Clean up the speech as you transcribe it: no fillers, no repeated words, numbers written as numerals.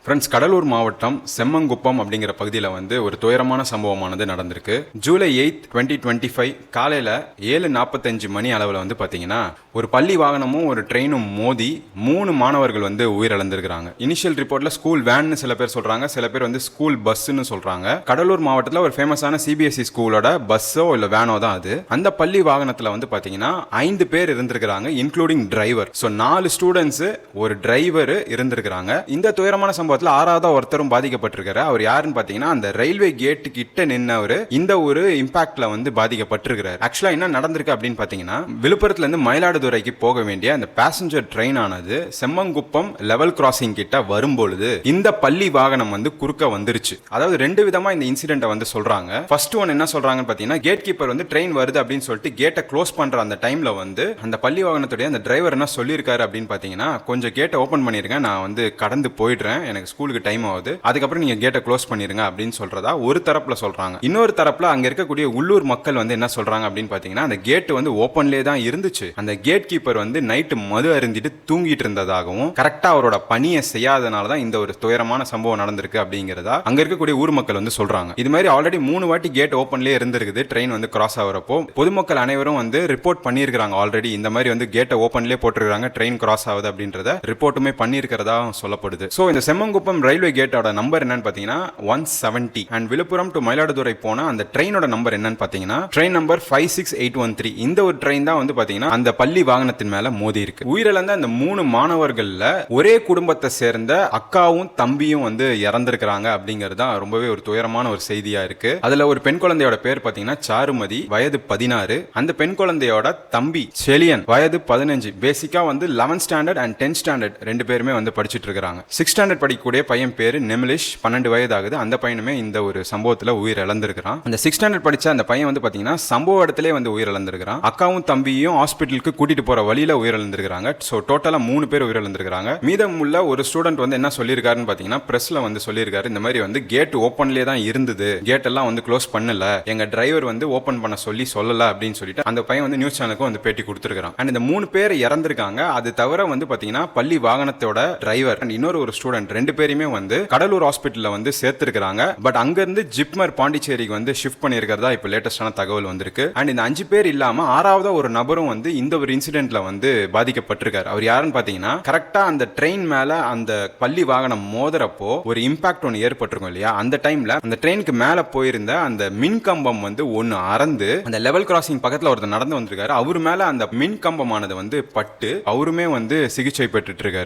Friends, Cuddalore மாவட்டம் செம்மங்குப்பம் அப்படிங்கிற பகுதியில் வந்து ஒரு துயரமான சம்பவமானது நடந்திருக்கு. ஜூலை 8, 2025 காலையில் 7:45 மணி அளவில் வந்து பார்த்தீங்கன்னா ஒரு பள்ளி வாகனமும் ஒரு ட்ரெயினும் மோதி 3 மாணவர்கள் வந்து உயிரிழந்திருக்கிறாங்க. இனிஷியல் ரிப்போர்ட்டில் ஸ்கூல் வேன்னு சில பேர் சொல்கிறாங்க, சில பேர் வந்து ஸ்கூல் பஸ்ஸுன்னு சொல்கிறாங்க. கடலூர் மாவட்டத்தில் ஒரு ஃபேமஸான சிபிஎஸ்இ ஸ்கூலோட பஸ்ஸோ இல்லை வேனோ தான் அது. அந்த பள்ளி வாகனத்தில் வந்து பார்த்தீங்கன்னா 5 பேர் இருந்திருக்கிறாங்க, இன்க்ளூடிங் டிரைவர். ஸோ 4 ஸ்டூடெண்ட்ஸ், ஒரு டிரைவர் இருந்திருக்கிறாங்க. இந்த துயரமான சம்பவத்தில் 6வது ஒருத்தரும் பாதிக்கப்பட்டிருக்காரு. அவர் யாருன்னு பார்த்தீங்கன்னா அந்த ரயில்வே கேட்டு கிட்ட நின்னவர் இந்த ஒரு இம்பாக்ட்ல வந்து பாதிக்கப்பட்டிருக்கிறார். ஆக்சுவலா என்ன நடந்திருக்கு அப்படின்னு பார்த்தீங்கன்னா, விழுப்புரத்துல இருந்து மயிலாடுதுறைக்கு போக வேண்டிய அந்த பேசஞ்சர் ட்ரெயின் ஆனது செம்மங்குப்பம் லெவல் கிராசிங் கிட்ட வரும்பொழுது இந்த பள்ளி வாகனம் வந்து குறுக்க வந்துருச்சு. அதாவது 2 விதமா இந்த இன்சிடென்ட்டை வந்து சொல்றாங்க. ஃபர்ஸ்ட் ஒன் என்ன சொல்றாங்கன்னு பார்த்தீங்கன்னா, கேட் கீப்பர் வந்து ட்ரெயின் வருது அப்படின்னு சொல்லிட்டு கேட்டை க்ளோஸ் பண்ற அந்த டைம்ல வந்து அந்த பள்ளி வாகனத்துடைய அந்த டிரைவர் என்ன சொல்லியிருக்காரு அப்படின்னு பார்த்தீங்கன்னா, கொஞ்சம் கேட்டை ஓபன் பண்ணிருங்க, நான் வந்து கடந்து போயிடுறேன், எனக்கு ஸ்கூலுக்கு டைம் ஆகுது, அதுக்கப்புறம் நீங்க கேட்டை க்ளோஸ் பண்ணிருங்க அப்படின்னு சொல்றதா ஒரு தரப்புல சொல்றாங்க. இன்னொரு தரப்புல அங்க இருக்கக்கூடிய உள்ளூர் மக்கள் வந்து என்ன சொல்றாங்க அப்படின்னு பாத்தீங்கன்னா, அந்த கேட் வந்து ஓபன்லேயே தான் இருந்துச்சு, அந்த கேட் கீப்பர் வந்து நைட்டு மது அருந்திட்டு தூங்கிட்டு இருந்ததாகவும் கரெக்டா அவரோட பணியை செய்யாதனால தான் இந்த ஒரு துயரமான சம்பவம் நடந்திருக்கு அப்படிங்கிறதா அங்க இருக்கக்கூடிய ஊர் மக்கள் வந்து சொல்றாங்க. இது மாதிரி ஆல்ரெடி 3 வாட்டி கேட் ஓபன்லேயே இருந்திருக்குது ட்ரெயின் வந்து கிராஸ் ஆகிறப்போ. பொதுமக்கள் அனைவரும் வந்து ரிப்போர்ட் பண்ணியிருக்காங்க. ஆல்ரெடி இந்த மாதிரி வந்து கேட்டை ஓபன்லேயே போட்டிருக்காங்க, ட்ரெயின் கிராஸ் ஆகுது அப்படின்றத ரிப்போர்ட்டுமே பண்ணியிருக்கிறதா சொல்லப்படுது. ஸோ இந்த செம்மங்குப்பம் ரயில்வே கேட்டோட நம்பர் என்னன்னு பார்த்தீங்கன்னா 170 அண்ட் விழுப்புரம் டு மயிலாடுதுறை போன அந்த ட்ரெயினோட நம்பர் என்னன்னு பார்த்தீங்கன்னா ட்ரெயின் நம்பர் 56813. இந்த ஒரு ட்ரெயின் தான் வந்து பார்த்தீங்கன்னா அந்த பள்ளி வாகனத்தின் மேல மோதி இருக்கு. உயிரிழந்த அந்த 3 மாணவர்கள்ல ஒரே குடும்பத்தை சேர்ந்த அக்காவும் தம்பியும் வந்து இறந்திருக்கிறாங்க அப்படிங்கிறது தான் ரொம்பவே ஒரு துயரமான ஒரு செய்தியா இருக்கு. அதுல ஒரு பெண் குழந்தையோட பேர் பார்த்தீங்கன்னா சாருமதி, வயது 16. அந்த பெண் குழந்தையோட தம்பி செலியன், வயது 15. பேசிக்கா வந்து 11th standard and 10th standard 2 பேருமே வந்து படிச்சுட்டு இருக்காங்க. 6th ஸ்டாண்டர்ட் படிக்கக்கூடிய பையன் பேரு நெமிலிஷ், 12 வயது ஆகுது. அந்த பையனுமே இந்த ஒரு சம்பவத்துல உயிர் இழந்திருக்கிறான். அந்த 6th ஸ்டாண்டர்ட் படிச்ச அந்த பையன் வந்து பாத்தீங்கன்னா சம்பவ இடத்திலே வந்து உயிர் இழந்திருக்கிறான். அக்காவும் தம்பியும் ஹாஸ்பிட்டலுக்கு கூட்டிட்டு போற வழியில உயிர் இழந்திருக்காங்க. சோ டோட்டலா 3 பேர் உயிர் இழந்திருக்காங்க. மீதம் உள்ள ஒரு ஸ்டூடெண்ட் வந்து என்ன சொல்லியிருக்காருன்னு பாத்தீங்கன்னா, பிரஸ்ல வந்து சொல்லியிருக்காரு, இந்த மாதிரி வந்து கேட் ஓப்பன்லேயே தான் இருந்தது, கேட் எல்லாம் வந்து க்ளோஸ் பண்ணல, எங்க டிரைவர் வந்து ஓபன் பண்ண சொல்லல அப்படின்னு சொல்லிட்டு அந்த பையன் வந்து நியூஸ் சேனலுக்கு வந்து பேட்டி கொடுத்திருக்கான். அண்ட் இந்த 3 பேர் இறந்திருக்காங்க. அது தவிர வந்து பாத்தீங்கன்னா பள்ளி வாகனத்தோட டிரைவர் அண்ட் இன்னொரு ஒரு ஸ்டூடெண்ட் 2 பேருமே வந்து கடலூர் ஹாஸ்பிட்டல்ல வந்து சேர்த்திருக்காங்க. பட் அங்க இருந்து ஜிப்மர் பாண்டிச்சேரிக்கு வந்து ஷிஃப்ட் பண்ணியிருக்கிறதா இப்போ லேட்டஸ்டான தகவல் வந்திருக்கு. அண்ட் இந்த 5 பேர் இல்லாம 6வது ஒரு நபரும் வந்து இந்த ஒரு இன்சிடென்ட்ல வந்து பாதிக்கப்பட்டிருக்காரு. அவர் யாருன்னு பாத்தீங்கன்னா, கரெக்டா அந்த ட்ரெயின் மேல அந்த பள்ளி வாகனம் மோதுறப்போ ஒரு இம்பாக்ட் ஒன்று ஏற்பட்டிருக்கும் இல்லையா, அந்த டைம்ல அந்த ட்ரெயினுக்கு மேல போயிருந்த அந்த மின் கம்பம் வந்து ஒன்னு அறந்து அந்த லெவல் கிராசிங் பக்கத்துல ஒருத்தர் நடந்து வந்திருக்காரு. அவர் மேல அந்த மின் கம்பமானது வந்து பட்டு அவருமே வந்து சிகிச்சை பெற்றுட்டு இருக்காரு.